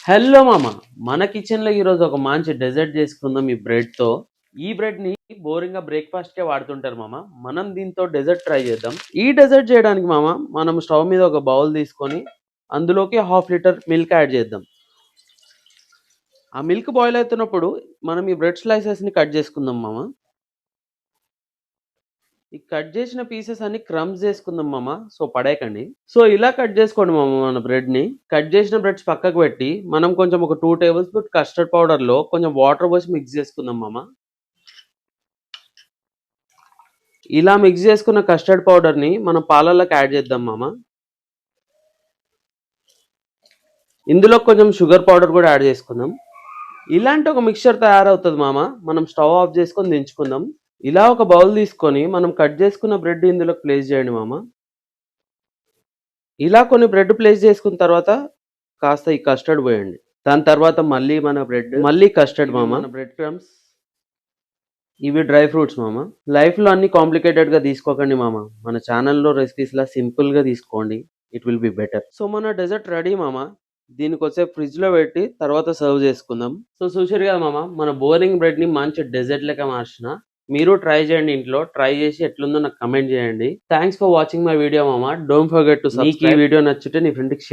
Hello మామ, మన కిచెన్లో ఈరోజు ఒక మంచి డెజర్ట్ చేసుకుందాం ఈ బ్రెడ్తో. ఈ బ్రెడ్ని బోరింగ్గా బ్రేక్ఫాస్ట్కే వాడుతుంటారు మామ. మనం దీంతో డెజర్ట్ ట్రై చేద్దాం. ఈ డెజర్ట్ చేయడానికి మామ మనం స్టవ్ మీద ఒక బౌల్ తీసుకొని అందులోకి 1/2 లీటర్ మిల్క్ యాడ్ చేద్దాం. ఆ మిల్క్ బాయిల్ అవుతున్నప్పుడు మనం ఈ బ్రెడ్ స్లైసెస్ని కట్ చేసుకుందాం మామ. ఈ కట్ చేసిన పీసెస్ అన్ని క్రమ్స్ చేసుకుందాం మామ. సో పడేయకండి. సో ఇలా కట్ చేసుకోండి మామ. మన బ్రెడ్ని కట్ చేసిన బ్రెడ్స్ పక్కకు పెట్టి మనం కొంచెం ఒక 2 టేబుల్ స్పూన్ కస్టర్డ్ పౌడర్లో కొంచెం వాటర్ పోసి మిక్స్ చేసుకుందాం మామ. ఇలా మిక్స్ చేసుకున్న కస్టర్డ్ పౌడర్ని మనం పాలల్లోకి యాడ్ చేద్దాం మామ. ఇందులో కొంచెం షుగర్ పౌడర్ కూడా యాడ్ చేసుకుందాం. ఇలాంటి ఒక మిక్చర్ తయారవుతుంది మామ. మనం స్టవ్ ఆఫ్ చేసుకొని దించుకుందాం. ఇలా ఒక బౌల్ తీసుకొని మనం కట్ చేసుకున్న బ్రెడ్ ఇందులో ప్లేస్ చేయండి మామ. ఇలా కొన్ని బ్రెడ్ ప్లేస్ చేసుకున్న తర్వాత కాస్త ఈ కస్టర్డ్ పోయండి. దాని తర్వాత మళ్ళీ కస్టర్డ్ మామ. మన బ్రెడ్ క్రమ్స్, ఇవి డ్రై ఫ్రూట్స్ మామ. లైఫ్లో అన్ని కాంప్లికేటెడ్గా తీసుకోకండి మామ. మన ఛానల్లో రెసిపీస్లా సింపుల్గా తీసుకోండి. It will be better. So మన డెజర్ట్ రెడీ మామ. దీనికి వచ్చే ఫ్రిడ్జ్లో పెట్టి తర్వాత సర్వ్ చేసుకుందాం. సో చూసారు కదా మామ, మన బోరింగ్ బ్రెడ్ని మంచి డెజర్ట్ లెక్క మార్చిన. మీరు ట్రై చేయండి, ఇంట్లో ట్రై చేసి ఎట్లుందో నాకు కమెంట్ చేయండి. Thanks for watching my video మామ. Don't forget to subscribe. ఈ వీడియో నచ్చితే నీ ఫ్రెండ్కి